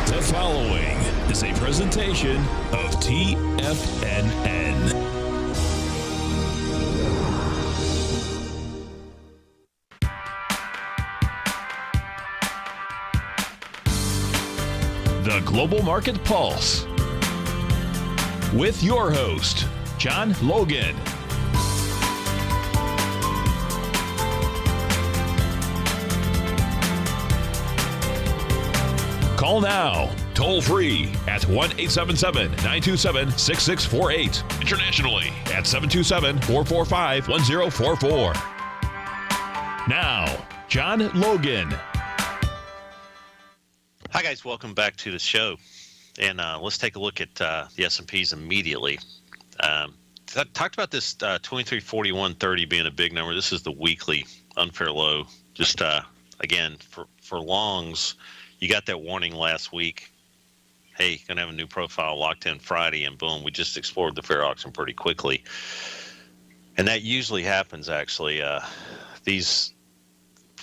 The following is a presentation of TFNN. The Global Market Pulse with your host, John Logan. Call now, toll free at 1-877-927-6648. Internationally at 727-445-1044. Now, John Logan. Hi, guys. Welcome back to the show. And let's take a look at the S&Ps immediately. I talked about this 2341.30 being a big number. This is the weekly unfair low. Just, again, for longs, you got that warning last week. Hey, going to have a new profile locked in Friday, and boom, we just explored the fair auction pretty quickly. And that usually happens, actually. These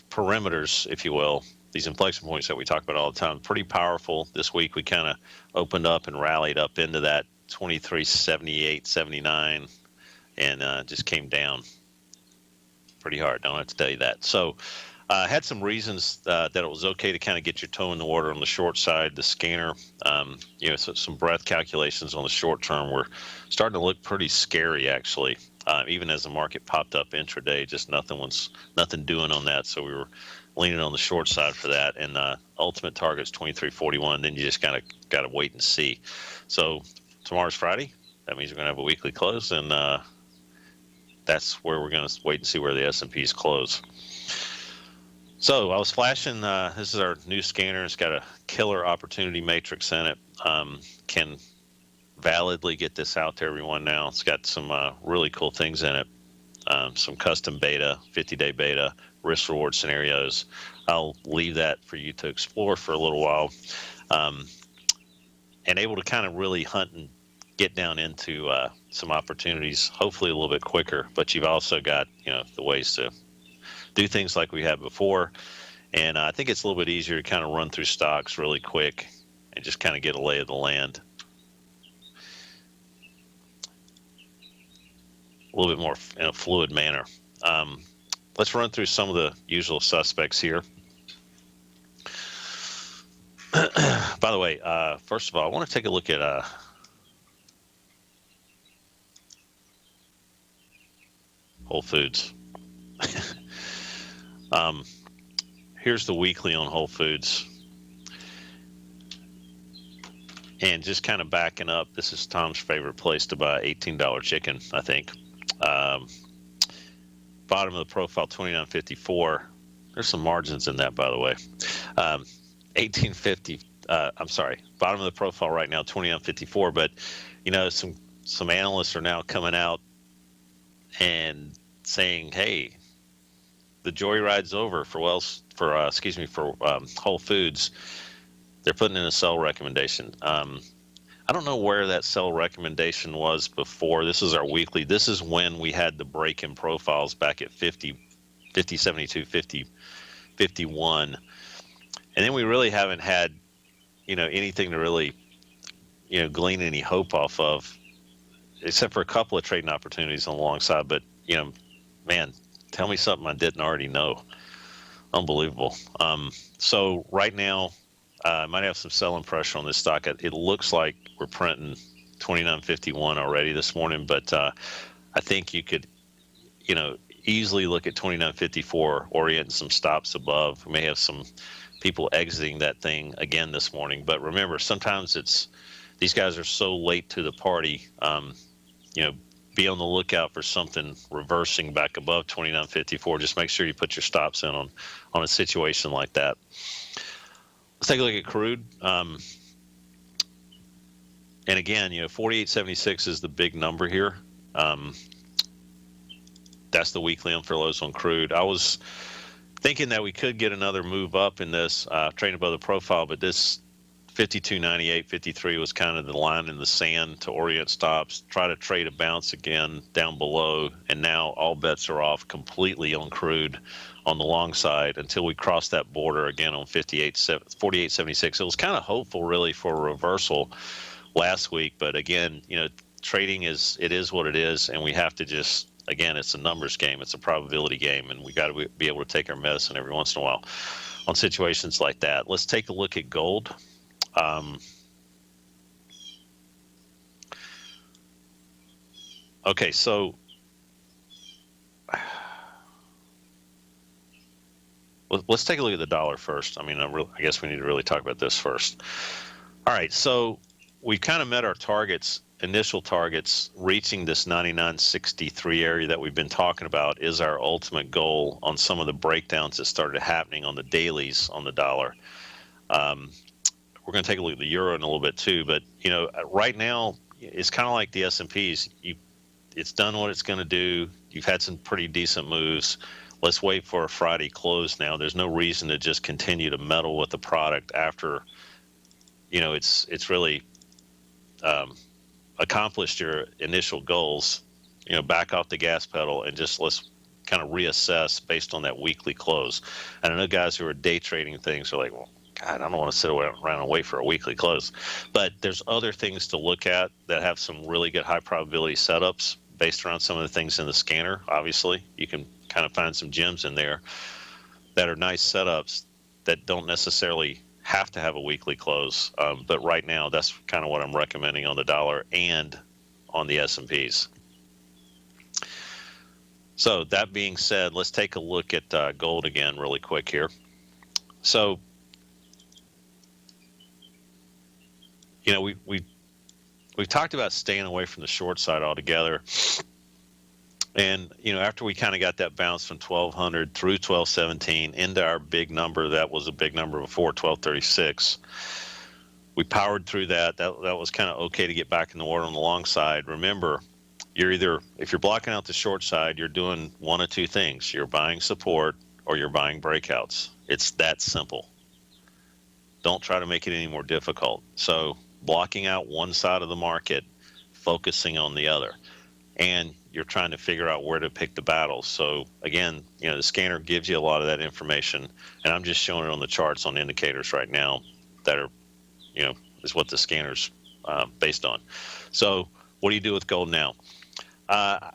perimeters, if you will, these inflection points that we talk about all the time, pretty powerful. This week we kind of opened up and rallied up into that 2378, 79, and just came down pretty hard. Don't have to tell you that. So had some reasons that it was okay to kind of get your toe in the water on the short side. The scanner, so some breadth calculations on the short term were starting to look pretty scary, actually. Even as the market popped up intraday, just nothing doing on that. So we were leaning on the short side for that. And ultimate target is 2341. Then you just got to wait and see. So tomorrow's Friday. That means we're going to have a weekly close, and that's where we're going to wait and see where the S&Ps close. So I was flashing, this is our new scanner. It's got a killer opportunity matrix in it. Can validly get this out to everyone now. It's got some really cool things in it. Some custom beta, 50-day beta, risk-reward scenarios. I'll leave that for you to explore for a little while. And able to kind of really hunt and get down into some opportunities, hopefully a little bit quicker. But you've also got, the ways to do things like we had before. And I think it's a little bit easier to kind of run through stocks really quick and just kind of get a lay of the land. A little bit more in a fluid manner. Let's run through some of the usual suspects here. By the way, first of all, I want to take a look at Whole Foods. Here's the weekly on Whole Foods. And just kind of backing up, this is Tom's favorite place to buy $18 chicken, I think. Bottom of the profile, 29.54. There's some margins in that, by the way. 18.50. I'm sorry. Bottom of the profile right now, 29.54. But some analysts are now coming out and saying, "Hey, the joyride's over for Whole Foods." They're putting in a sell recommendation. I don't know where that sell recommendation was before. This is our weekly. This is when we had the break in profiles back at 50, 72, 50, 51. And then we really haven't had, anything to really, glean any hope off of, except for a couple of trading opportunities on the long side. But, man, tell me something I didn't already know. Unbelievable. So right now, I might have some selling pressure on this stock. It looks like we're printing 29.51 already this morning, but I think you could, easily look at 29.54, orient some stops above. We may have some people exiting that thing again this morning. But remember, sometimes these guys are so late to the party. Be on the lookout for something reversing back above 29.54. Just make sure you put your stops in on a situation like that. Let's take a look at crude. And again, 48.76 is the big number here. That's the weekly unfair lows on crude. I was thinking that we could get another move up in this, trading above the profile, but this 52.98, 53 was kind of the line in the sand to orient stops, try to trade a bounce again down below, and now all bets are off completely on crude on the long side until we cross that border again on 48.76. It was kind of hopeful really for a reversal last week, but again, trading is what it is, and we have to just, again, it's a numbers game, it's a probability game, and we got to be able to take our medicine every once in a while on situations like that. Let's take a look at gold. Okay, so let's take a look at the dollar first. I mean, I guess we need to really talk about this first. All right, so we've kind of met our targets, initial targets. Reaching this 99.63 area that we've been talking about is our ultimate goal on some of the breakdowns that started happening on the dailies on the dollar. We're going to take a look at the euro in a little bit too, but right now it's kind of like the S&Ps. It's done what it's going to do. You've had some pretty decent moves. Let's wait for a Friday close now. There's no reason to just continue to meddle with the product after it's really accomplished your initial goals. Back off the gas pedal and just let's kind of reassess based on that weekly close. And I know guys who are day trading things are like, well, God, I don't want to sit around and wait for a weekly close. But there's other things to look at that have some really good high probability setups based around some of the things in the scanner. Obviously, you can kind of find some gems in there that are nice setups that don't necessarily have to have a weekly close. But right now, that's kind of what I'm recommending on the dollar and on the S&Ps. So that being said, let's take a look at gold again really quick here. So we've talked about staying away from the short side altogether. And, after we kind of got that bounce from 1200 through 1217 into our big number, that was a big number before, 1236, we powered through that. That was kind of okay to get back in the water on the long side. Remember, if you're blocking out the short side, you're doing one of two things. You're buying support or you're buying breakouts. It's that simple. Don't try to make it any more difficult. So blocking out one side of the market, focusing on the other. And you're trying to figure out where to pick the battles. So again, the scanner gives you a lot of that information, and I'm just showing it on the charts on indicators right now that are, is what the scanner's based on. So what do you do with gold now?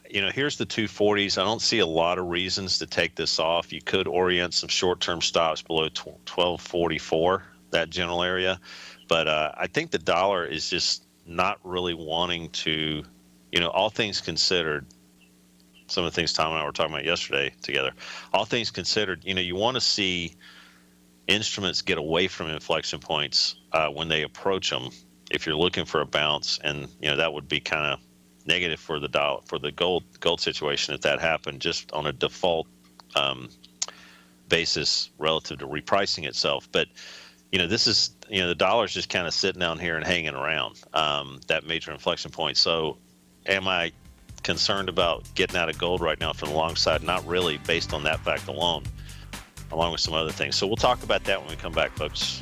Here's the 240s. I don't see a lot of reasons to take this off. You could orient some short-term stops below 1244, that general area. But I think the dollar is just not really wanting to, all things considered, some of the things Tom and I were talking about yesterday together, all things considered, you want to see instruments get away from inflection points when they approach them if you're looking for a bounce. And, that would be kind of negative for the dollar, for the gold situation if that happened, just on a default basis relative to repricing itself. But this is, the dollar's just kind of sitting down here and hanging around that major inflection point. So am I concerned about getting out of gold right now from the long side? Not really, based on that fact alone, along with some other things. So we'll talk about that when we come back, folks.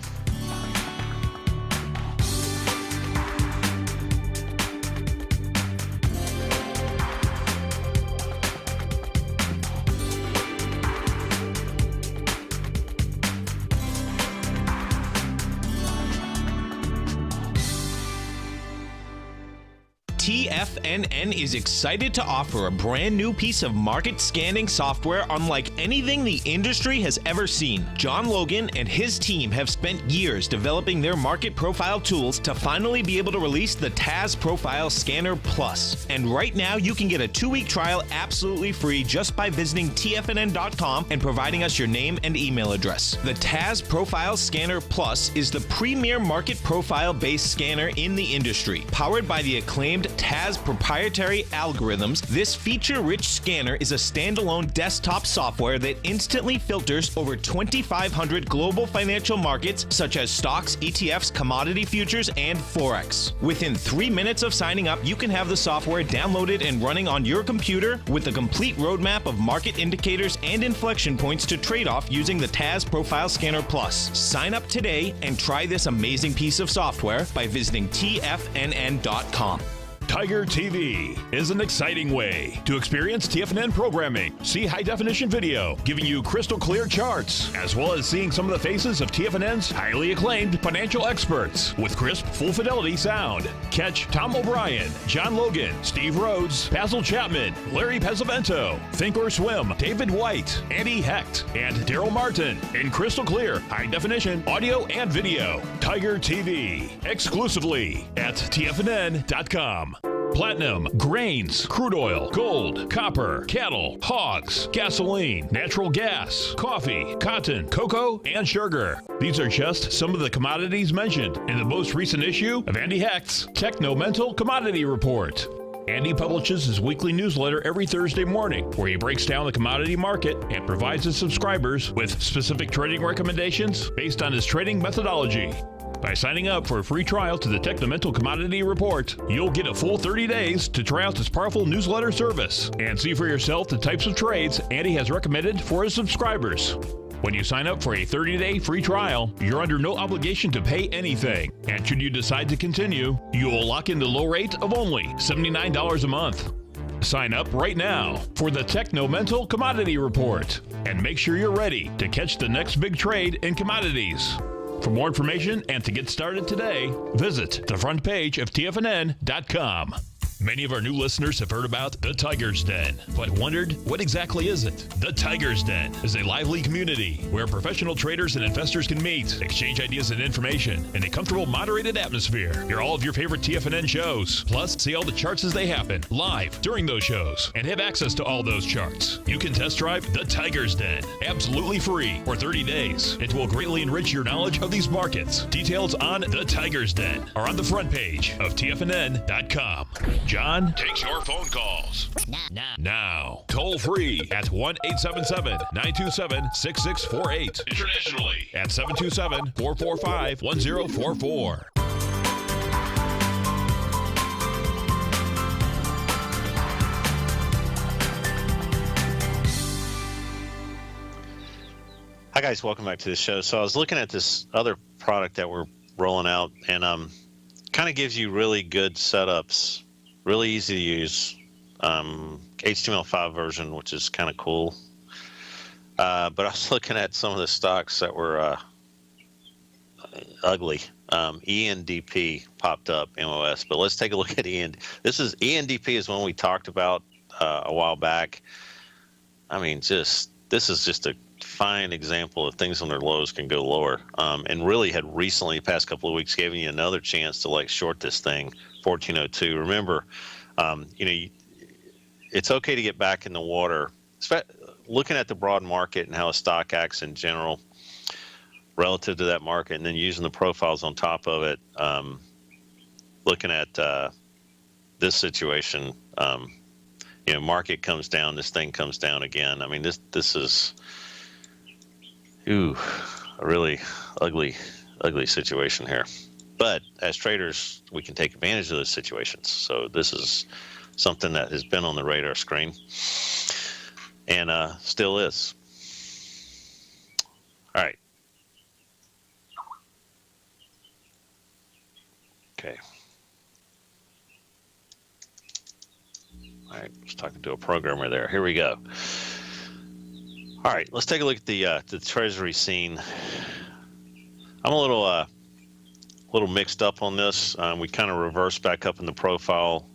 TFNN is excited to offer a brand new piece of market scanning software unlike anything the industry has ever seen. John Logan and his team have spent years developing their market profile tools to finally be able to release the TAS Profile Scanner Plus. And right now you can get a 2-week trial absolutely free just by visiting TFNN.com and providing us your name and email address. The TAS Profile Scanner Plus is the premier market profile based scanner in the industry, powered by the acclaimed with TAS proprietary algorithms, this feature-rich scanner is a standalone desktop software that instantly filters over 2,500 global financial markets such as stocks, ETFs, commodity futures, and Forex. Within 3 minutes of signing up, you can have the software downloaded and running on your computer with a complete roadmap of market indicators and inflection points to trade off using the TAS Profile Scanner Plus. Sign up today and try this amazing piece of software by visiting TFNN.com. Tiger TV is an exciting way to experience TFNN programming. See high-definition video, giving you crystal clear charts, as well as seeing some of the faces of TFNN's highly acclaimed financial experts with crisp, full-fidelity sound. Catch Tom O'Brien, John Logan, Steve Rhodes, Basil Chapman, Larry Pesavento, Think or Swim, David White, Andy Hecht, and Daryl Martin in crystal clear, high-definition audio and video. Tiger TV, exclusively at TFNN.com. Platinum, grains, crude oil, gold, copper, cattle, hogs, gasoline, natural gas, coffee, cotton, cocoa, and sugar. These are just some of the commodities mentioned in the most recent issue of Andy Hecht's Techno-Mental Commodity Report. Andy publishes his weekly newsletter every Thursday morning, where he breaks down the commodity market and provides his subscribers with specific trading recommendations based on his trading methodology. By signing up for a free trial to the Techno-Mental Commodity Report, you'll get a full 30 days to try out this powerful newsletter service and see for yourself the types of trades Andy has recommended for his subscribers. When you sign up for a 30-day free trial, you're under no obligation to pay anything. And should you decide to continue, you will lock in the low rate of only $79 a month. Sign up right now for the Techno-Mental Commodity Report and make sure you're ready to catch the next big trade in commodities. For more information and to get started today, visit the front page of TFNN.com. Many of our new listeners have heard about the Tiger's Den, but wondered, what exactly is it? The Tiger's Den is a lively community where professional traders and investors can meet, exchange ideas and information in a comfortable, moderated atmosphere. Hear all of your favorite TFNN shows, plus see all the charts as they happen live during those shows and have access to all those charts. You can test drive the Tiger's Den absolutely free for 30 days. It will greatly enrich your knowledge of these markets. Details on the Tiger's Den are on the front page of TFNN.com. John takes your phone calls. Now. Toll free at 1-877-927-6648. Internationally at 727-445-1044. Hi guys, welcome back to the show. So I was looking at this other product that we're rolling out, and kind of gives you really good setups. Really easy to use, HTML5 version, which is kind of cool. But I was looking at some of the stocks that were ugly. ENDP popped up, MOS. But let's take a look at ENDP is one we talked about a while back. I mean, this is just a fine example of things on their lows can go lower. And really had recently, the past couple of weeks, given you another chance to like short this thing. 1402. Remember, it's okay to get back in the water. Looking at the broad market and how a stock acts in general relative to that market, and then using the profiles on top of it. Looking at this situation, market comes down, this thing comes down again. I mean, this is a really ugly situation here. But as traders, we can take advantage of those situations. So this is something that has been on the radar screen and still is. All right. Okay. All right, I was talking to a programmer there. Here we go. All right, let's take a look at the treasury scene. I'm a little mixed up on this. We kind of reversed back up in the profile.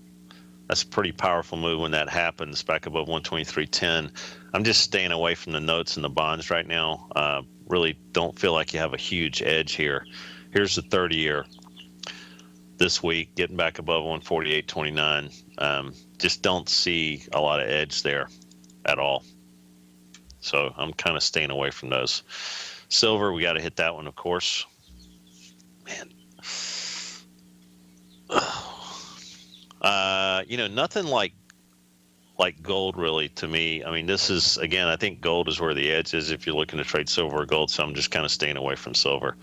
That's a pretty powerful move when that happens, back above 123.10. I'm just staying away from the notes and the bonds right now. Really don't feel like you have a huge edge here. Here's the 30-year this week, getting back above 148.29. Just don't see a lot of edge there at all. So I'm kind of staying away from those. Silver, we got to hit that one, of course. Man. nothing like gold really to me. I mean, this is, again, I think gold is where the edge is if you're looking to trade silver or gold. So I'm just kind of staying away from silver.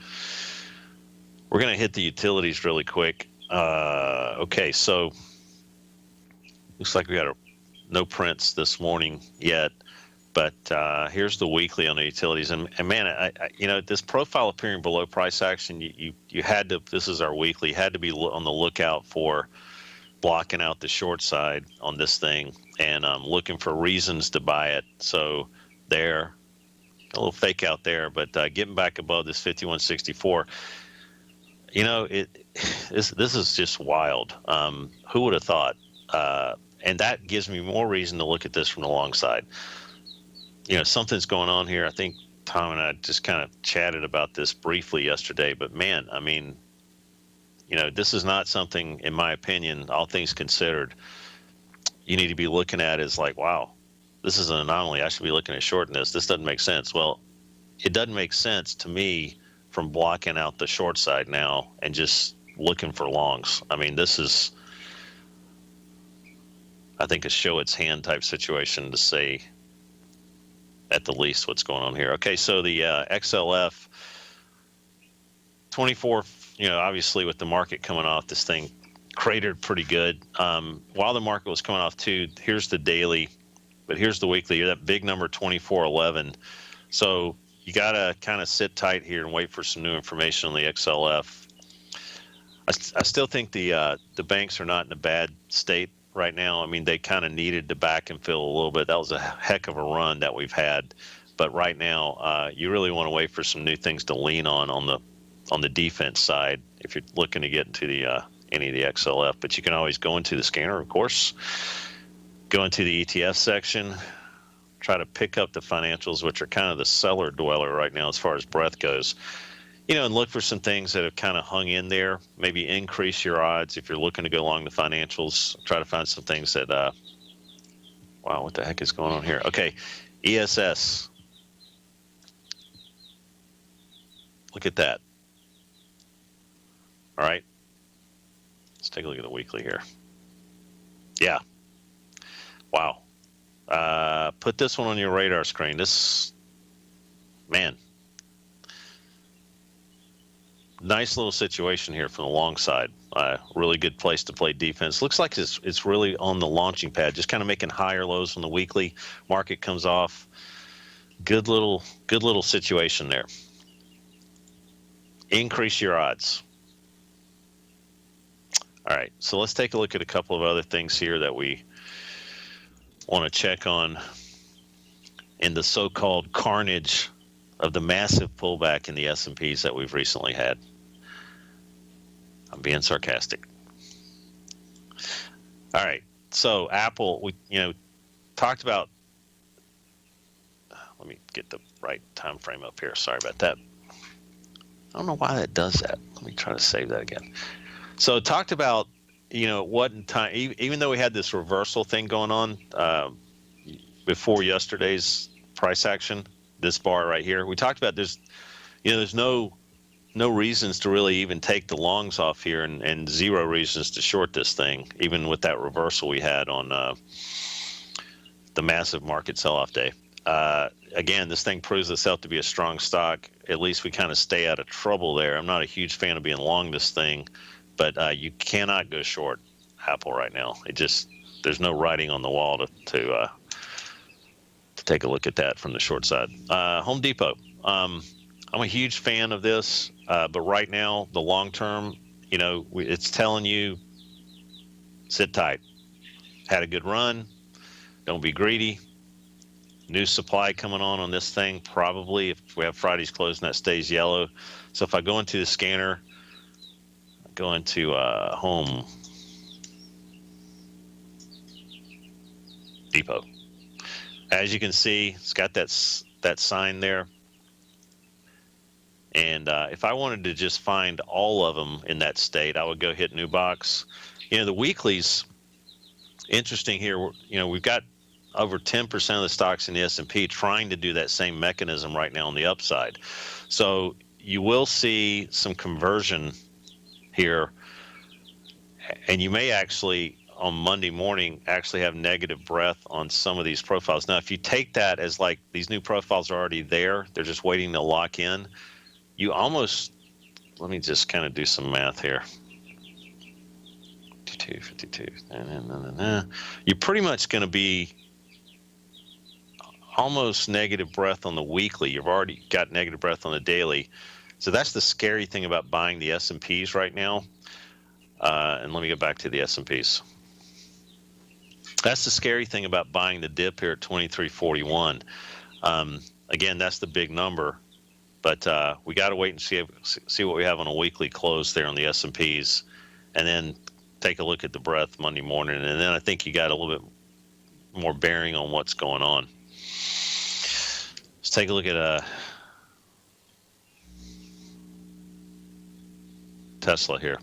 We're going to hit the utilities really quick. Okay, so looks like we got no prints this morning yet, but here's the weekly on the utilities. And man, I this profile appearing below price action, you had to, this is our weekly, had to be on the lookout for blocking out the short side on this thing and looking for reasons to buy it. So there, a little fake out there, but getting back above this 51.64. This is just wild. Who would have thought? And that gives me more reason to look at this from the long side. Something's going on here. I think Tom and I just kind of chatted about this briefly yesterday, but man, I mean, this is not something, in my opinion, all things considered, you need to be looking at as like, wow, this is an anomaly. I should be looking at shorting this. This doesn't make sense. Well, it doesn't make sense to me from blocking out the short side now and just looking for longs. I mean, this is, I think, a show its hand type situation to say at the least what's going on here. Okay, so the XLF 24, obviously with the market coming off, this thing cratered pretty good. While the market was coming off too, here's the daily, but here's the weekly, that big number 2411. So you got to kind of sit tight here and wait for some new information on the XLF. I still think the banks are not in a bad state right now. I mean, they kind of needed to back and fill a little bit. That was a heck of a run that we've had. But right now, you really want to wait for some new things to lean on the defense side if you're looking to get into the any of the XLF. But you can always go into the scanner, of course, go into the ETF section, try to pick up the financials, which are kind of the cellar dweller right now as far as breadth goes, and look for some things that have kind of hung in there. Maybe increase your odds if you're looking to go along the financials. Try to find some things that, wow, what the heck is going on here? Okay, ESS. Look at that. All right. Let's take a look at the weekly here. Yeah. Wow. Put this one on your radar screen. This, man, nice little situation here from the long side. Really good place to play defense. Looks like it's really on the launching pad, just kind of making higher lows on the weekly. Market comes off. Good little situation there. Increase your odds. All right, so let's take a look at a couple of other things here that we want to check on in the so-called carnage of the massive pullback in the S&Ps that we've recently had. I'm being sarcastic. All right, so Apple, we talked about. Let me get the right time frame up here. Sorry about that. I don't know why that does that. Let me try to save that again. So talked about, what in time, even though we had this reversal thing going on before yesterday's price action, this bar right here, we talked about there's no reasons to really even take the longs off here and zero reasons to short this thing, even with that reversal we had on the massive market sell-off day. Again, this thing proves itself to be a strong stock. At least we kind of stay out of trouble there. I'm not a huge fan of being long this thing, but you cannot go short Apple right now. There's no writing on the wall to take a look at that from the short side. Home Depot. I'm a huge fan of this, but right now, the long term, it's telling you, sit tight. Had a good run. Don't be greedy. New supply coming on this thing, probably, if we have Friday's close and that stays yellow. So if I go into the scanner, go into Home Depot. As you can see, it's got that sign there. And if I wanted to just find all of them in that state, I would go hit New Box. The weeklies, interesting here. We've got over 10% of the stocks in the S&P trying to do that same mechanism right now on the upside. So you will see some conversion here, and you may actually on Monday morning actually have negative breadth on some of these profiles. Now, if you take that as like these new profiles are already there, they're just waiting to lock in, you almost, let me just kind of do some math here. 52. You're pretty much going to be almost negative breadth on the weekly. You've already got negative breadth on the daily. So that's the scary thing about buying the S&Ps right now. And let me get back to the S&Ps. That's the scary thing about buying the dip here at 2341. Again, that's the big number, but we got to wait and see what we have on a weekly close there on the S&Ps, and then take a look at the breadth Monday morning, and then I think you got a little bit more bearing on what's going on. Let's take a look at Tesla here.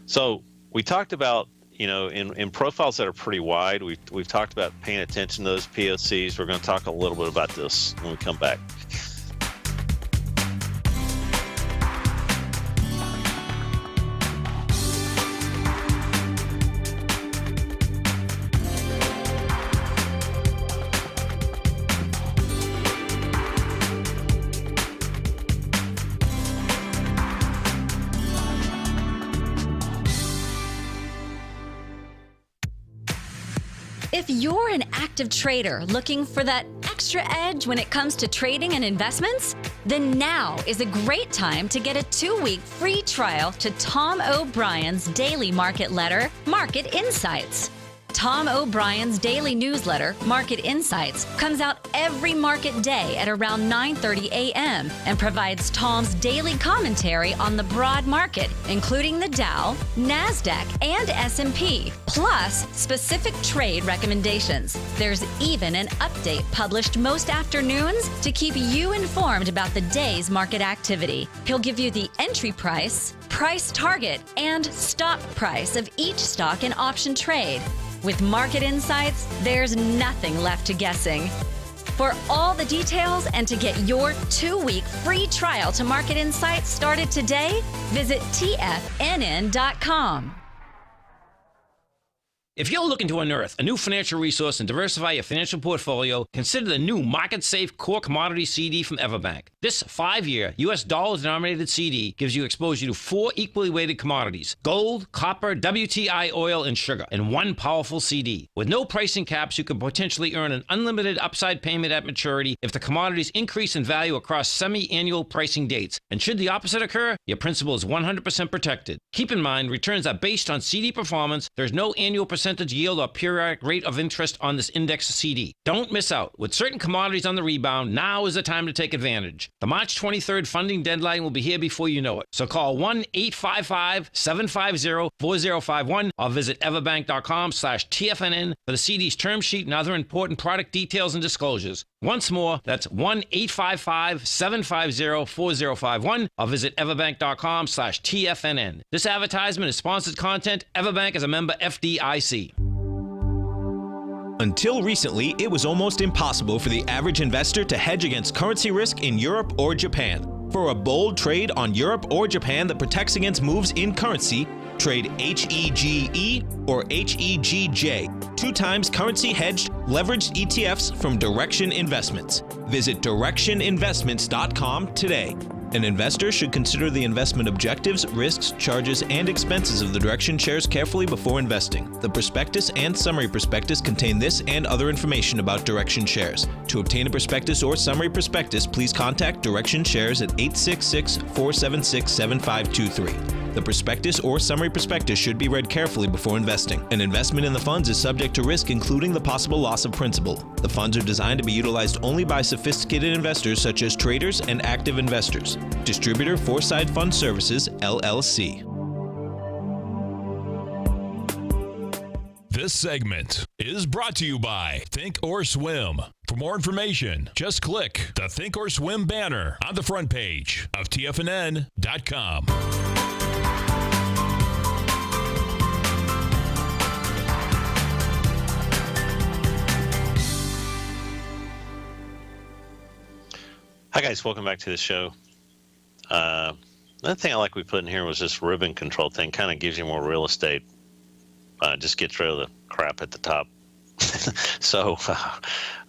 So we talked about, in profiles that are pretty wide, we've talked about paying attention to those POCs. We're going to talk a little bit about this when we come back. If you're an active trader looking for that extra edge when it comes to trading and investments, then now is a great time to get a 2-week free trial to Tom O'Brien's daily market letter, Market Insights. Tom O'Brien's daily newsletter, Market Insights, comes out every market day at around 9:30 a.m. and provides Tom's daily commentary on the broad market, including the Dow, NASDAQ, and S&P, plus specific trade recommendations. There's even an update published most afternoons to keep you informed about the day's market activity. He'll give you the entry price, price target, and stop price of each stock and option trade. With Market Insights, there's nothing left to guessing. For all the details and to get your 2-week free trial to Market Insights started today, visit TFNN.com. If you're looking to unearth a new financial resource and diversify your financial portfolio, consider the new Market Safe Core Commodity CD from Everbank. This 5-year U.S. dollar-denominated CD gives you exposure to 4 equally weighted commodities: gold, copper, WTI oil, and sugar, in one powerful CD. With no pricing caps, you can potentially earn an unlimited upside payment at maturity if the commodities increase in value across semi-annual pricing dates. And should the opposite occur, your principal is 100% protected. Keep in mind, returns are based on CD performance. There's no annual percentage yield or periodic rate of interest on this index CD. Don't miss out. With certain commodities on the rebound, now is the time to take advantage. The March 23rd funding deadline will be here before you know it. So call 1-855-750-4051 or visit everbank.com/TFNN for the CD's term sheet and other important product details and disclosures. Once more, that's 1-855-750-4051 or visit everbank.com/TFNN. This advertisement is sponsored content. Everbank is a member FDIC. Until recently, it was almost impossible for the average investor to hedge against currency risk in Europe or Japan. For a bold trade on Europe or Japan that protects against moves in currency, trade HEGE or HEGJ, 2 times currency hedged leveraged ETFs from Direction Investments. Visit directioninvestments.com today. An investor should consider the investment objectives, risks, charges, and expenses of the Direction shares carefully before investing. The prospectus and summary prospectus contain this and other information about Direction shares. To obtain a prospectus or summary prospectus, please contact Direction shares at 866-476-7523. The prospectus or summary prospectus should be read carefully before investing. An investment in the funds is subject to risk, including the possible loss of principal. The funds are designed to be utilized only by sophisticated investors such as traders and active investors. Distributor Foreside Fund Services, LLC. This segment is brought to you by Think or Swim. For more information, just click the Think or Swim banner on the front page of TFNN.com. Hi guys, welcome back to the show. Another thing I like we put in here was this ribbon control thing. Kind of gives you more real estate just gets rid of the crap at the top. So,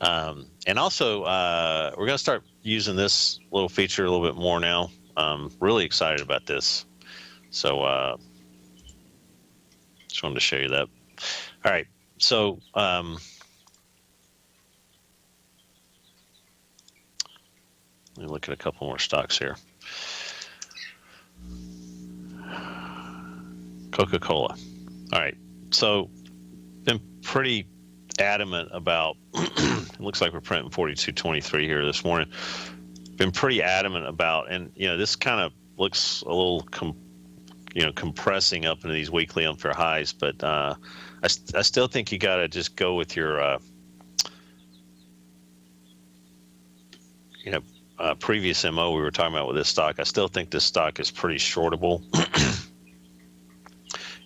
and also we're going to start using this little feature a little bit more now. Really excited about this. So just wanted to show you that. All right. So let me look at a couple more stocks here. Coca-Cola. All right. So been pretty adamant about it looks like we're printing 42.23 here this morning. Been pretty adamant about, and this kind of looks a little compressing up into these weekly unfair highs, but I still think you got to just go with your previous MO we were talking about with this stock. I still think this stock is pretty shortable.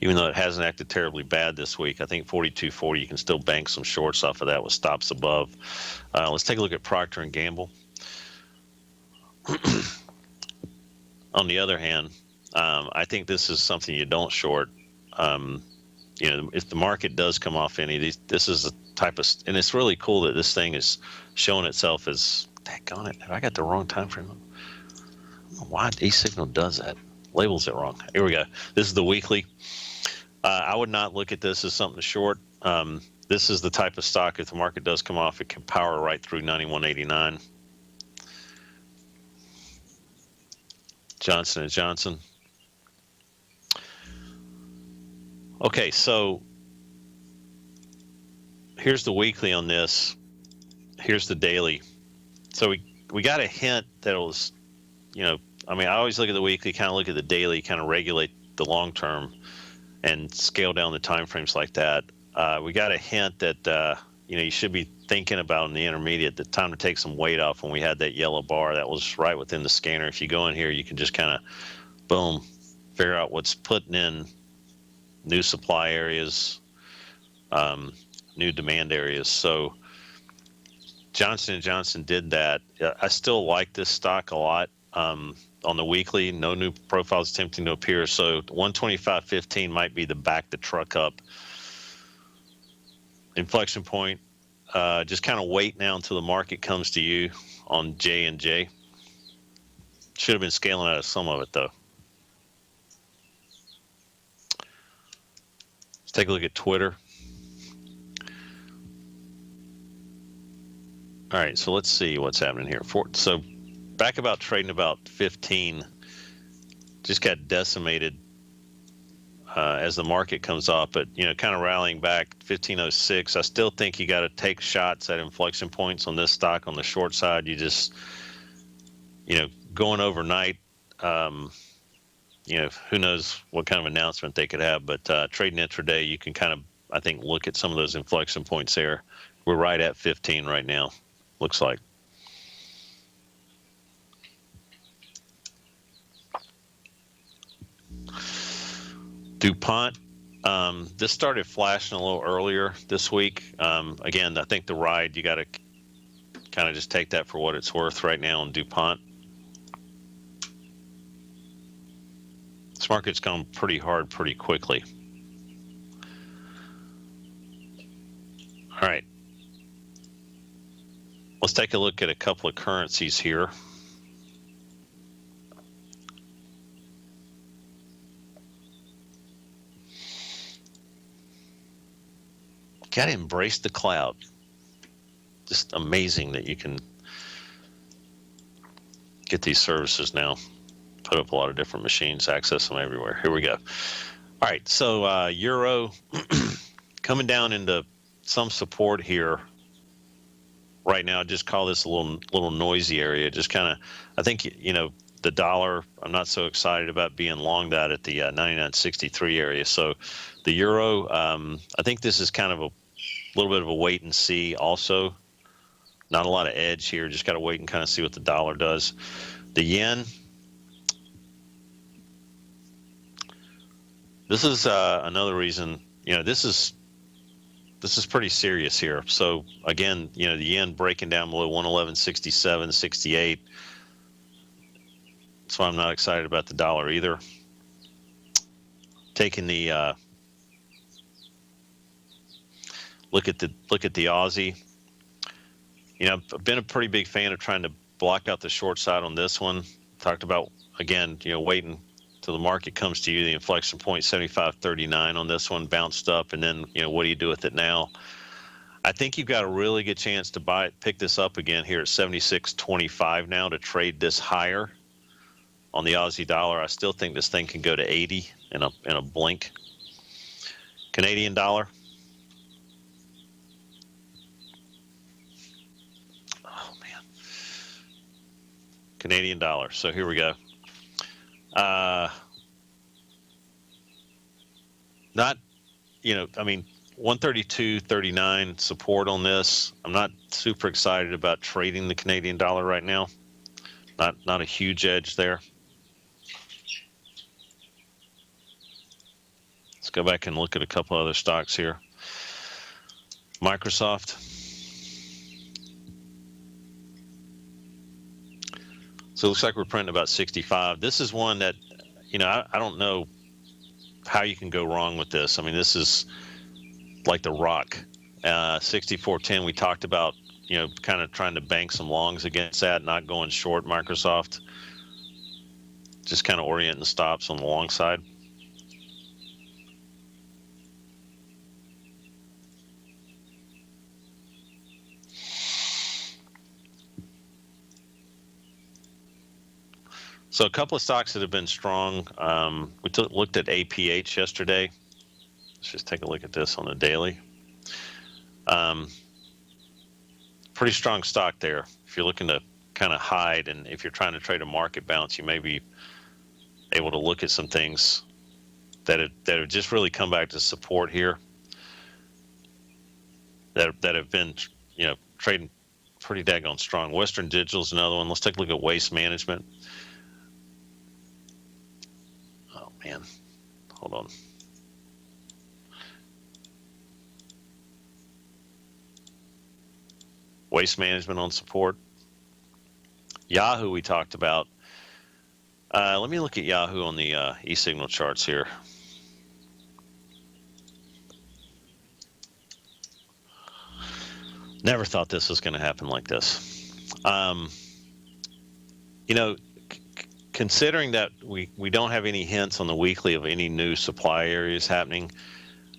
Even though it hasn't acted terribly bad this week, I think 42.40, you can still bank some shorts off of that with stops above. Let's take a look at Procter & Gamble. On the other hand, I think this is something you don't short. If the market does come off any of these, this is a type of, and it's really cool that this thing is showing itself as, daggone it, have I got the wrong time frame? I don't know why E-Signal does that. Labels it wrong. Here we go. This is the weekly. I would not look at this as something to short. This is the type of stock, if the market does come off, it can power right through 91.89. Johnson & Johnson. Okay, so here's the weekly on this. Here's the daily. So we got a hint that it was, I always look at the weekly, kind of look at the daily, kind of regulate the long term and scale down the time frames like that. We got a hint that you should be thinking about in the intermediate the time to take some weight off when we had that yellow bar that was right within the scanner. If you go in here, you can just kind of boom, figure out what's putting in new supply areas, new demand areas. So Johnson & Johnson did that. I still like this stock a lot. On the weekly, no new profiles attempting to appear. So 125.15 might be the back the truck up inflection point. Just kind of wait now until the market comes to you on J&J. Should have been scaling out of some of it though. Let's take a look at Twitter. All right, so let's see what's happening here. So back about trading about 15, just got decimated as the market comes off, but kind of rallying back 1506. I still think you got to take shots at inflection points on this stock on the short side. You just going overnight, who knows what kind of announcement they could have, but trading intraday, you can kind of, I think, look at some of those inflection points there. We're right at 15 right now, looks like. DuPont, this started flashing a little earlier this week. Again, I think the ride, you got to kind of just take that for what it's worth right now on DuPont. This market's gone pretty hard pretty quickly. All right. Let's take a look at a couple of currencies here. Got to embrace the cloud. Just amazing that you can get these services now. Put up a lot of different machines, access them everywhere. Here we go. All right, so Euro coming down into some support here right now. I just call this a little noisy area. Just kind of, I think, the dollar, I'm not so excited about being long that at the 99.63 area. So the Euro, I think this is kind of a little bit of a wait and see also. Not a lot of edge here. Just got to wait and kind of see what the dollar does. The yen. This is another reason, this is pretty serious here. So again, the yen breaking down below 111.67, 68. That's why I'm not excited about the dollar either. Taking the look at the Aussie. You know, I've been a pretty big fan of trying to block out the short side on this one. Talked about, again, you know, waiting till the market comes to you, the inflection point 75.39 on this one, bounced up, and then, you know, what do you do with it now? I think you've got a really good chance to pick this up again here at 76.25 now to trade this higher on the Aussie dollar. I still think this thing can go to 80 in a blink. Canadian dollar. Oh man. Canadian dollar. So here we go. Not, you know, I mean, 132.39 support on this. I'm not super excited about trading the Canadian dollar right now. Not a huge edge there. Let's go back and look at a couple other stocks here. Microsoft. So it looks like we're printing about 65. This is one that, you know, I don't know how you can go wrong with this. I mean, this is like the rock. 64.10, we talked about, you know, kind of trying to bank some longs against that, not going short Microsoft. Just kind of orienting the stops on the long side. So a couple of stocks that have been strong. We looked at APH yesterday. Let's just take a look at this on the daily. Pretty strong stock there. If you're looking to kind of hide, and if you're trying to trade a market bounce, you may be able to look at some things that have just really come back to support here. That have been, you know, trading pretty daggone strong. Western Digital is another one. Let's take a look at Waste Management. Oh man, hold on. Waste Management on support. Yahoo we talked about. Let me look at Yahoo on the e-signal charts here. Never thought this was going to happen like this. You know, considering that we don't have any hints on the weekly of any new supply areas happening,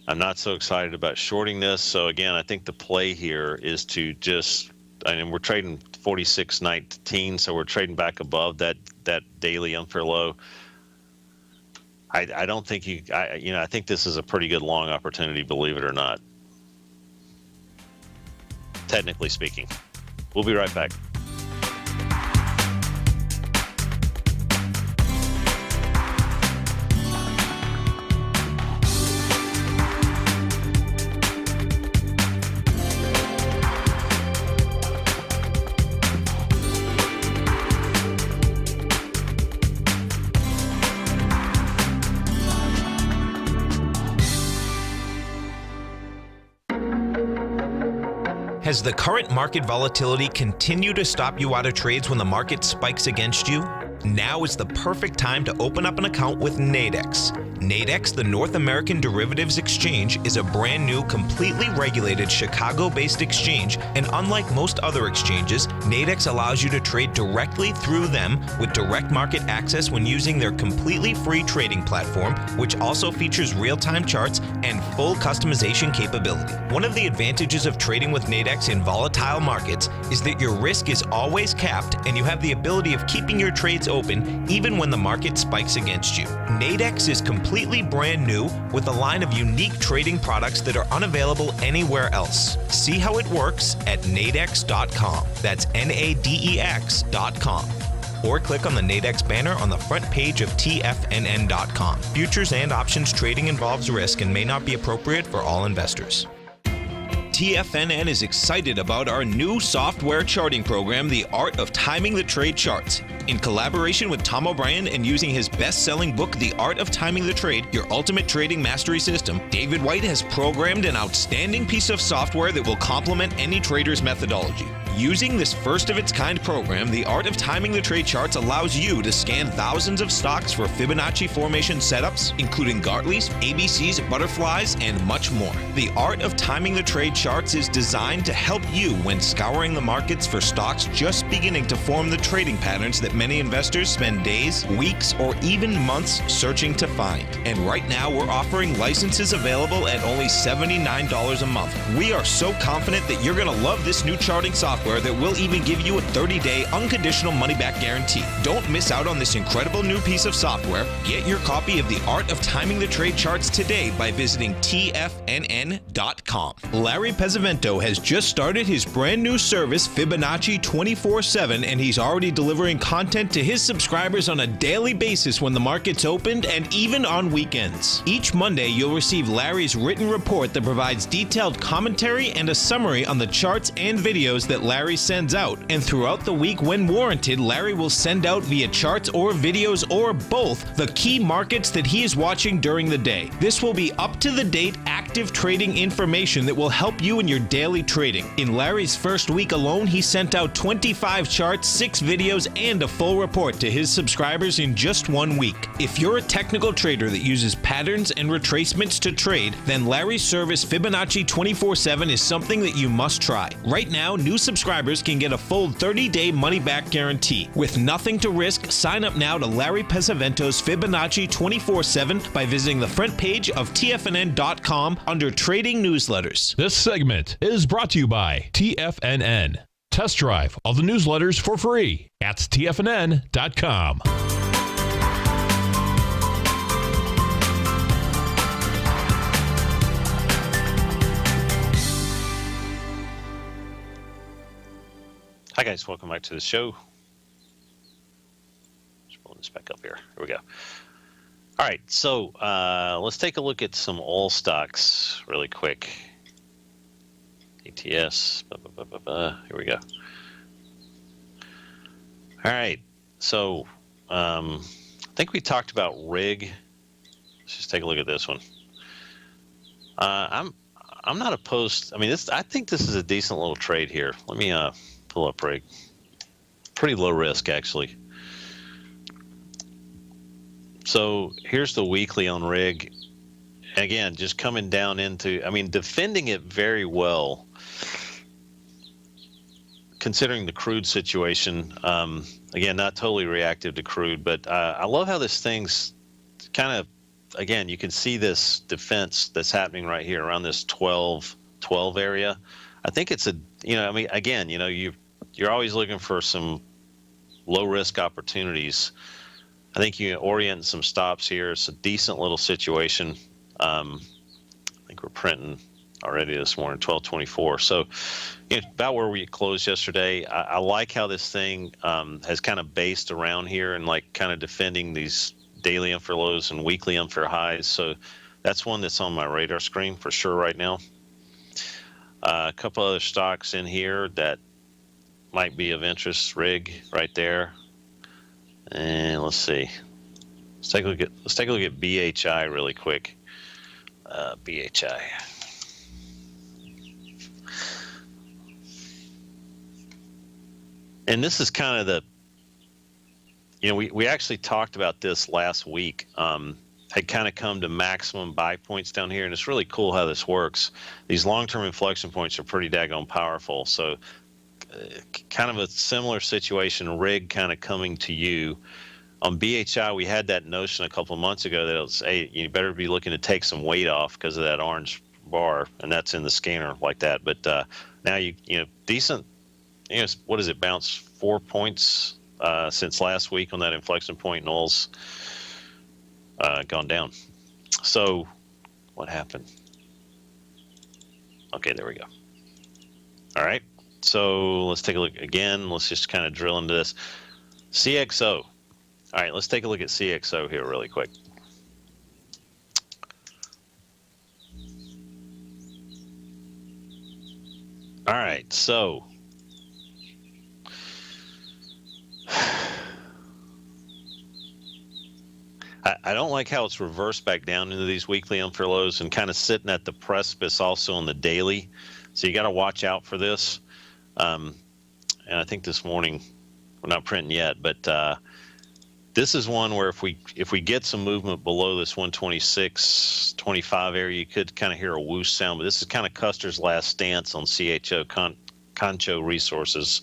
I'm not so excited about shorting this. So again, I think the play here is to just, I mean, we're trading 46.19, so we're trading back above that daily unfair low. I don't think I think this is a pretty good long opportunity, believe it or not. Technically speaking. We'll be right back. Has the current market volatility continued to stop you out of trades when the market spikes against you? Now is the perfect time to open up an account with Nadex. Nadex, the North American Derivatives Exchange, is a brand new, completely regulated Chicago-based exchange, and unlike most other exchanges, Nadex allows you to trade directly through them with direct market access when using their completely free trading platform, which also features real-time charts and full customization capability. One of the advantages of trading with Nadex in volatile markets is that your risk is always capped and you have the ability of keeping your trades open even when the market spikes against you. Nadex is completely brand new with a line of unique trading products that are unavailable anywhere else. See how it works at nadex.com. That's NADEX.com. Or click on the Nadex banner on the front page of TFNN.com. Futures and options trading involves risk and may not be appropriate for all investors. TFNN is excited about our new software charting program, The Art of Timing the Trade Charts. In collaboration with Tom O'Brien and using his best-selling book, The Art of Timing the Trade, Your Ultimate Trading Mastery System, David White has programmed an outstanding piece of software that will complement any trader's methodology. Using this first-of-its-kind program, The Art of Timing the Trade Charts allows you to scan thousands of stocks for Fibonacci formation setups, including Gartley's, ABC's, butterflies, and much more. The Art of Timing the Trade Charts is designed to help you when scouring the markets for stocks just beginning to form the trading patterns that many investors spend days, weeks, or even months searching to find. And right now, we're offering licenses available at only $79 a month. We are so confident that you're going to love this new charting software that will even give you a 30-day unconditional money-back guarantee. Don't miss out on this incredible new piece of software. Get your copy of The Art of Timing the Trade Charts today by visiting TFNN.com. Larry Pesavento has just started his brand new service, Fibonacci 24/7, and he's already delivering content to his subscribers on a daily basis when the market's opened and even on weekends. Each Monday, you'll receive Larry's written report that provides detailed commentary and a summary on the charts and videos that Larry sends out. And throughout the week, when warranted, Larry will send out via charts or videos or both the key markets that he is watching during the day. This will be up-to-the-date active trading information that will help you in your daily trading. In Larry's first week alone, he sent out 25 charts, 6 videos, and a full report to his subscribers in just 1 week. If you're a technical trader that uses patterns and retracements to trade, then Larry's service Fibonacci 24/7 is something that you must try. Right now, new subscribers can get a full 30-day money-back guarantee. With nothing to risk, sign up now to Larry Pesavento's Fibonacci 24/7 by visiting the front page of TFNN.com under Trading Newsletters. This segment is brought to you by TFNN. Test drive all the newsletters for free at TFNN.com. Hi guys, welcome back to the show. Just pulling this back up here. Here we go. All right, so let's take a look at some oil stocks really quick. ETS. Here we go. All right, so I think we talked about rig. Let's just take a look at this one. I'm not opposed. I mean, I think this is a decent little trade here. Let me pull up rig. Pretty low risk, actually. So here's the weekly on rig. Again, just coming down into, I mean, defending it very well, considering the crude situation. Again, not totally reactive to crude, but I love how this thing's kind of, again, you can see this defense that's happening right here around this 12 area. I think it's a, I mean, again, you're always looking for some low risk opportunities. I think you orient some stops here. It's a decent little situation. I think we're printing already this morning, 1224. So about where we closed yesterday. I like how this thing has kind of based around here and like kind of defending these daily unfair lows and weekly unfair highs. So that's one that's on my radar screen for sure right now. A couple other stocks in here that might be of interest. Rig right there. And let's see. Let's take a look at BHI really quick. BHI. And this is kind of the, we actually talked about this last week. Had kind of come to maximum buy points down here, and it's really cool how this works. These long-term inflection points are pretty daggone powerful. So kind of a similar situation, rig kind of coming to you. On BHI, we had that notion a couple of months ago that it was, hey, you better be looking to take some weight off because of that orange bar, and that's in the scanner like that. But now decent, what is it, bounce 4 points since last week on that inflection point, and oil's gone down. So what happened? Okay, there we go. All right. So let's take a look again. Let's just kind of drill into this. CXO. All right, let's take a look at CXO here really quick. All right, so like how it's reversed back down into these weekly unfair lows and kind of sitting at the precipice also on the daily. So you got to watch out for this. And I think this morning we're not printing yet, but this is one where if we get some movement below this 126.25 area, you could kind of hear a whoosh sound. But this is kind of Custer's last stance on CHO Concho Resources.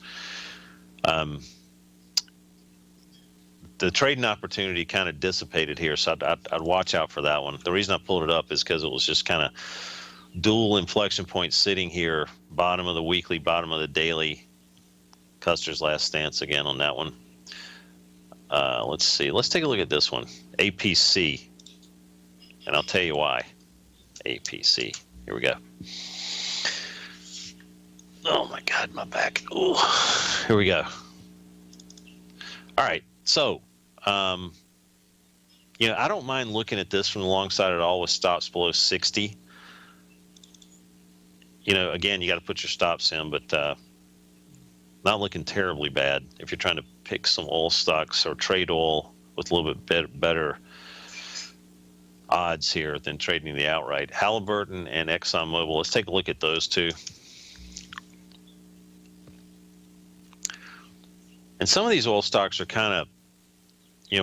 The trading opportunity kind of dissipated here, so I'd watch out for that one. The reason I pulled it up is because it was just kind of dual inflection points sitting here, bottom of the weekly, bottom of the daily. Custer's last stance again on that one. Let's see. Let's take a look at this one, APC, and I'll tell you why. APC. Here we go. Oh my God, my back. Ooh. Here we go. All right. So, I don't mind looking at this from the long side at all with stops below 60. Again, you got to put your stops in, but not looking terribly bad if you're trying to pick some oil stocks or trade oil with a little bit better odds here than trading the outright. Halliburton and ExxonMobil, let's take a look at those two. And some of these oil stocks are kind of,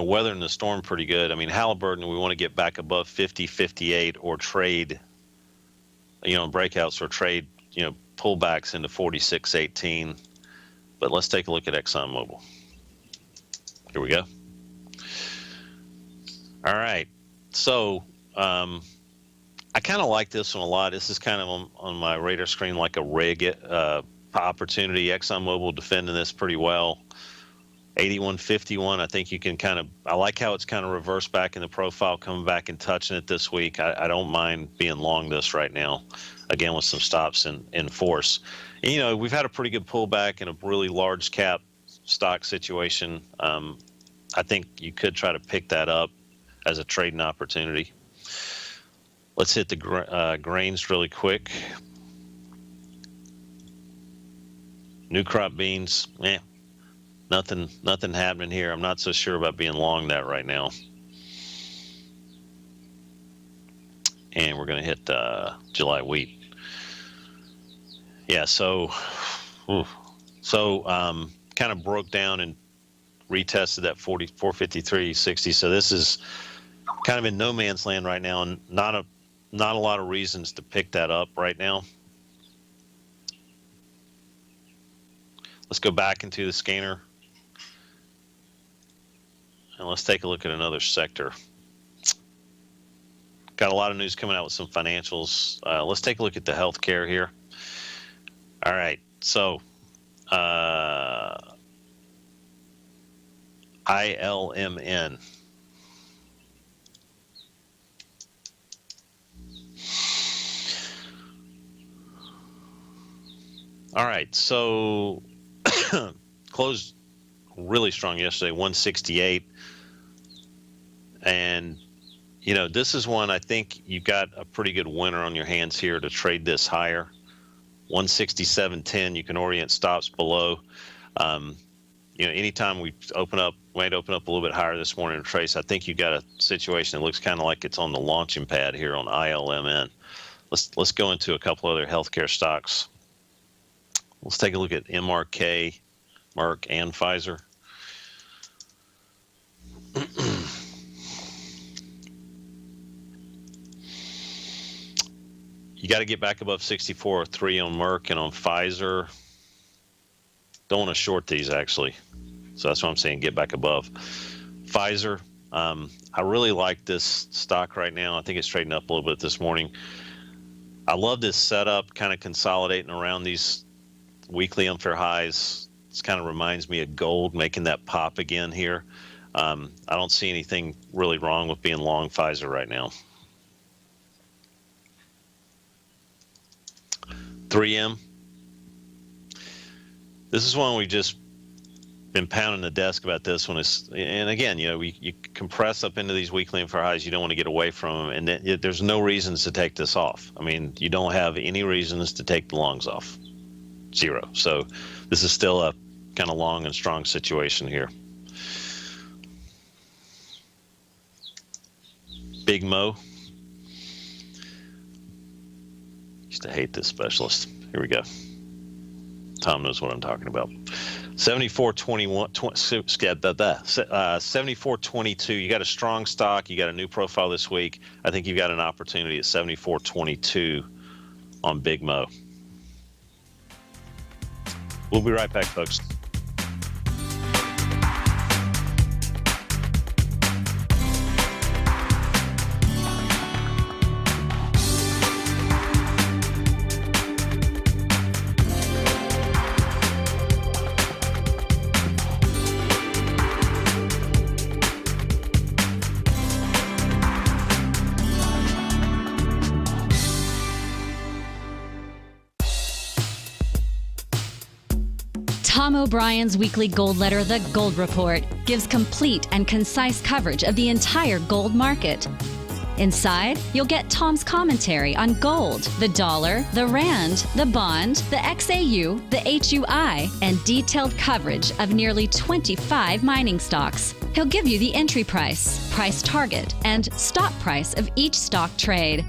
weathering the storm pretty good. I mean, Halliburton, we want to get back above 50, 58 or trade, breakouts or trade, pullbacks into 46.18. But let's take a look at ExxonMobil. Here we go. All right. So I kind of like this one a lot. This is kind of on my radar screen like a rig opportunity. ExxonMobil defending this pretty well. 81.51. I think you can I like how it's kind of reversed back in the profile, coming back and touching it this week. I don't mind being long this right now, again, with some stops in force. And, we've had a pretty good pullback in a really large cap stock situation. I think you could try to pick that up as a trading opportunity. Let's hit the grains really quick. New crop beans, nothing happening here. I'm not so sure about being long that right now. And we're going to hit July wheat. Yeah, so kind of broke down and retested that 453.60. So this is kind of in no man's land right now, and not a lot of reasons to pick that up right now. Let's go back into the scanner. And let's take a look at another sector. Got a lot of news coming out with some financials. Let's take a look at the healthcare here. All right, so ILMN. All right, so closed really strong yesterday, 168. And, this is one I think you got a pretty good winner on your hands here to trade this higher. 167.10, you can orient stops below. Anytime we might open up a little bit higher this morning to trace, I think you got a situation that looks kind of like it's on the launching pad here on ILMN. Let's go into a couple other healthcare stocks. Let's take a look at MRK, Merck, and Pfizer. You got to get back above 64.3 on Merck and on Pfizer. Don't want to short these, actually. So that's what I'm saying, get back above. Pfizer, I really like this stock right now. I think it's trading up a little bit this morning. I love this setup, kind of consolidating around these weekly unfair highs. This kind of reminds me of gold making that pop again here. I don't see anything really wrong with being long Pfizer right now. 3M. This is one we've just been pounding the desk about this one. And again, you compress up into these weekly unfair highs. You don't want to get away from them. And there's no reasons to take this off. I mean, you don't have any reasons to take the longs off. Zero. So this is still a kind of long and strong situation here. Big Mo. Used to hate this specialist. Here we go. Tom knows what I'm talking about. 74.21, 74.22. You got a strong stock. You got a new profile this week. I think you've got an opportunity at 74.22 on Big Mo. We'll be right back, folks. Tom O'Brien's weekly gold letter, The Gold Report, gives complete and concise coverage of the entire gold market. Inside, you'll get Tom's commentary on gold, the dollar, the rand, the bond, the XAU, the HUI, and detailed coverage of nearly 25 mining stocks. He'll give you the entry price, price target, and stop price of each stock trade.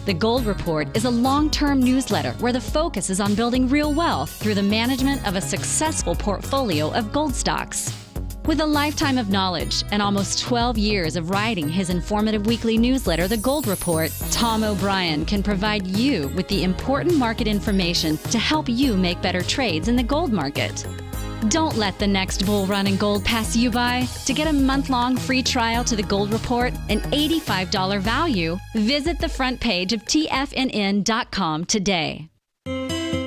The Gold Report is a long-term newsletter where the focus is on building real wealth through the management of a successful portfolio of gold stocks. With a lifetime of knowledge and almost 12 years of writing his informative weekly newsletter, The Gold Report, Tom O'Brien can provide you with the important market information to help you make better trades in the gold market. Don't let the next bull run in gold pass you by. To get a month-long free trial to The Gold Report, an $85 value, visit the front page of TFNN.com today.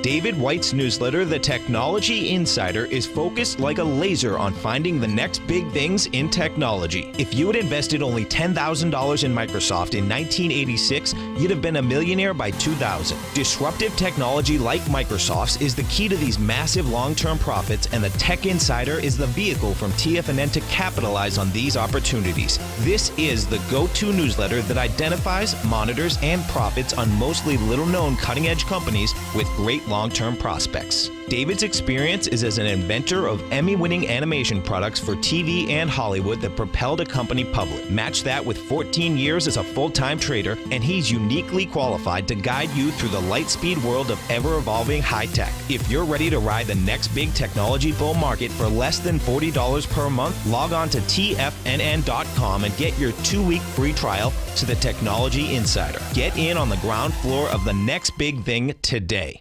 David White's newsletter, The Technology Insider, is focused like a laser on finding the next big things in technology. If you had invested only $10,000 in Microsoft in 1986, you'd have been a millionaire by 2000. Disruptive technology like Microsoft's is the key to these massive long-term profits, and the Tech Insider is the vehicle from TFNN to capitalize on these opportunities. This is the go-to newsletter that identifies, monitors, and profits on mostly little-known cutting-edge companies with great long-term prospects. David's experience is as an inventor of Emmy-winning animation products for TV and Hollywood that propelled a company public. Match that with 14 years as a full-time trader, and he's uniquely qualified to guide you through the light-speed world of ever-evolving high-tech. If you're ready to ride the next big technology bull market for less than $40 per month, log on to TFNN.com and get your 2-week free trial to the Technology Insider. Get in on the ground floor of the next big thing today.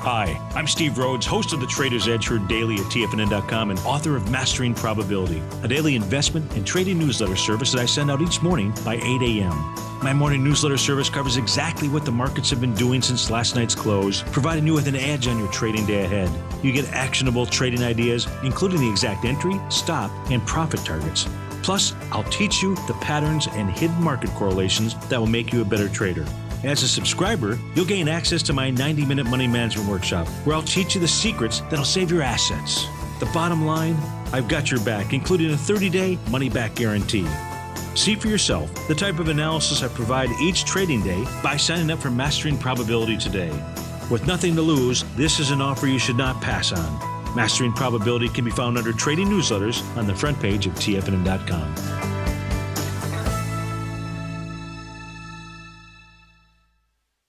Hi, I'm Steve Rhodes, host of the Trader's Edge Heard Daily at TFNN.com and author of Mastering Probability, a daily investment and trading newsletter service that I send out each morning by 8 a.m. My morning newsletter service covers exactly what the markets have been doing since last night's close, providing you with an edge on your trading day ahead. You get actionable trading ideas, including the exact entry, stop, and profit targets. Plus, I'll teach you the patterns and hidden market correlations that will make you a better trader. As a subscriber, you'll gain access to my 90-minute money management workshop, where I'll teach you the secrets that'll save your assets. The bottom line, I've got your back, including a 30-day money-back guarantee. See for yourself the type of analysis I provide each trading day by signing up for Mastering Probability today. With nothing to lose, this is an offer you should not pass on. Mastering Probability can be found under Trading Newsletters on the front page of TFNN.com.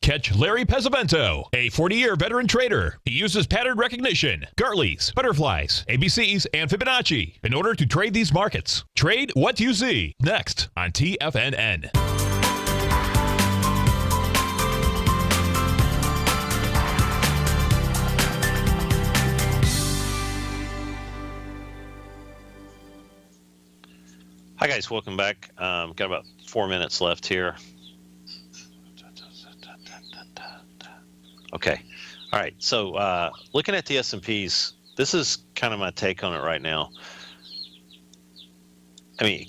Catch Larry Pesavento, a 40-year veteran trader. He uses pattern recognition, Gartley's, butterflies, ABCs, and Fibonacci in order to trade these markets. Trade what you see. Next on TFNN. Hi guys, welcome back. Got about 4 minutes left here. Okay. All right. So looking at the S&Ps, this is kind of my take on it right now. I mean,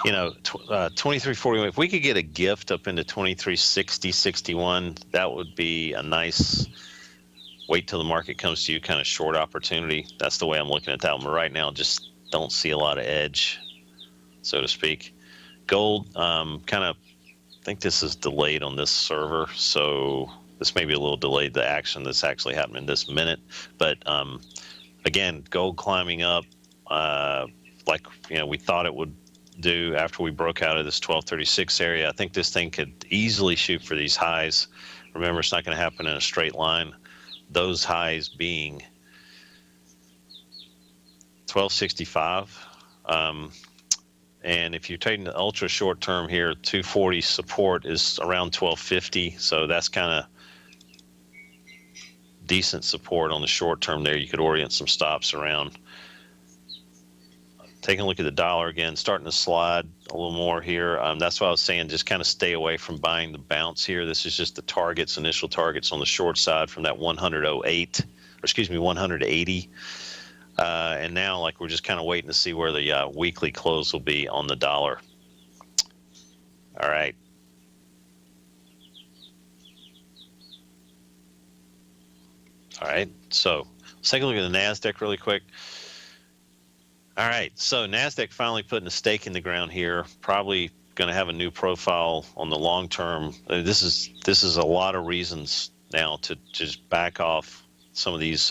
you know, 2341, if we could get a gift up into 2360, 61, that would be a nice wait till the market comes to you kind of short opportunity. That's the way I'm looking at that one. But right now, just don't see a lot of edge, so to speak. Gold, kind of think this is delayed on this server, so this may be a little delayed, the action that's actually happening this minute. But again, gold climbing up like, you know, we thought it would do after we broke out of this 1236 area. I think this thing could easily shoot for these highs. Remember, it's not going to happen in a straight line. Those highs being 1265. And if you're taking the ultra short term here, 240 support is around 1250. So that's kind of decent support on the short term there. You could orient some stops around. Taking a look at the dollar again, starting to slide a little more here. That's why I was saying just kind of stay away from buying the bounce here. This is just the targets, initial targets on the short side from that 100.08, or excuse me, 180. And now, like, we're just kind of waiting to see where the weekly close will be on the dollar. All right. All right, so let's take a look at the NASDAQ really quick. All right, so NASDAQ finally putting a stake in the ground here, probably going to have a new profile on the long term. This is a lot of reasons now to just back off some of these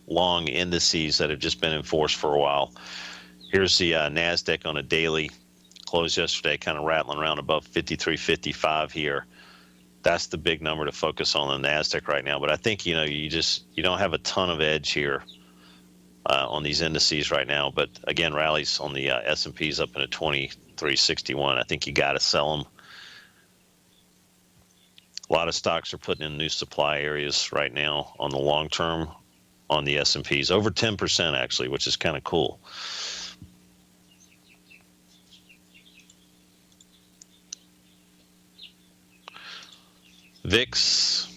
long indices that have just been in force for a while. Here's the NASDAQ on a daily, closed yesterday, kind of rattling around above 53.55 here. That's the big number to focus on the NASDAQ right now. But I think, you don't have a ton of edge here on these indices right now. But again, rallies on the S&P's up into 2361. I think you got to sell them. A lot of stocks are putting in new supply areas right now on the long term on the S&P's, over 10% actually, which is kind of cool. VIX.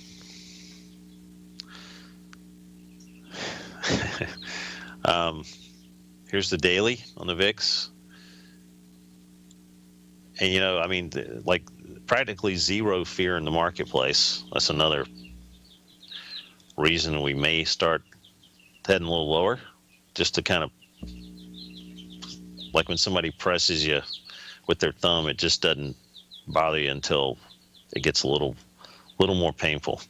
Here's the daily on the VIX. And, like practically zero fear in the marketplace. That's another reason we may start heading a little lower, just to kind of, like when somebody presses you with their thumb, it just doesn't bother you until it gets a little more painful.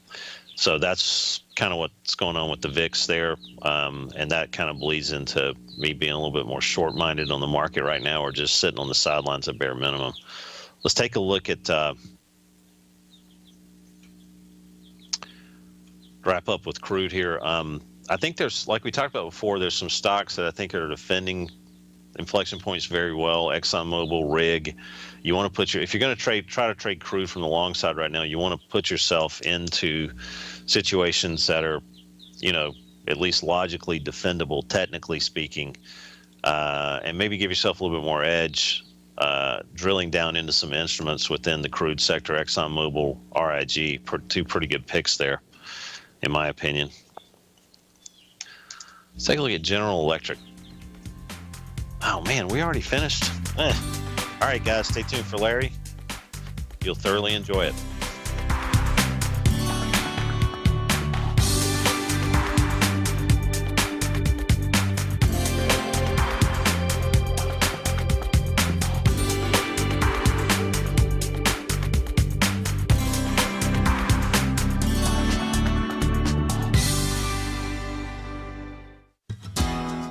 So that's kind of what's going on with the VIX there. And that kind of bleeds into me being a little bit more short-minded on the market right now, or just sitting on the sidelines at bare minimum. Let's take a look at, wrap up with crude here. I think there's, like we talked about before, there's some stocks that I think are defending inflection points very well. ExxonMobil, Rig. You want to put if you're going to try to trade crude from the long side right now, you want to put yourself into situations that are, at least logically defendable, technically speaking, and maybe give yourself a little bit more edge, drilling down into some instruments within the crude sector. ExxonMobil, RIG, two pretty good picks there, in my opinion. Let's take a look at General Electric. Oh man, we already finished. All right, guys, stay tuned for Larry. You'll thoroughly enjoy it.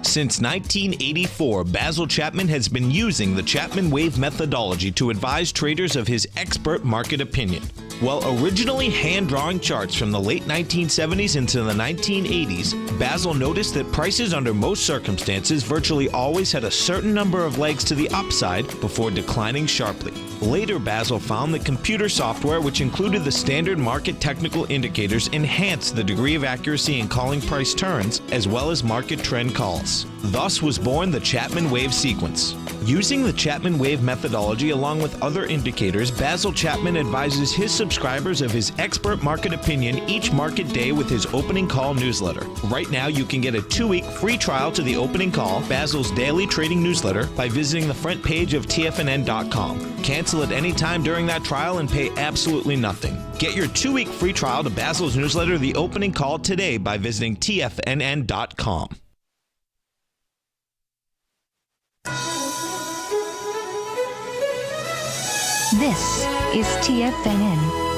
Since 1984, Basil Chapman has been using the Chapman Wave methodology to advise traders of his expert market opinion. While originally hand-drawing charts from the late 1970s into the 1980s, Basil noticed that prices under most circumstances virtually always had a certain number of legs to the upside before declining sharply. Later, Basil found that computer software, which included the standard market technical indicators, enhanced the degree of accuracy in calling price turns, as well as market trend calls. Thus was born the Chapman Wave sequence. Using the Chapman Wave methodology along with other indicators, Basil Chapman advises his subscribers of his expert market opinion each market day with his opening call newsletter. Right now, you can get a 2-week free trial to the opening call, Basil's daily trading newsletter, by visiting the front page of TFNN.com. Cancel at any time during that trial and pay absolutely nothing. Get your 2-week free trial to Basil's newsletter, The Opening Call, today by visiting TFNN.com. This is TFNN.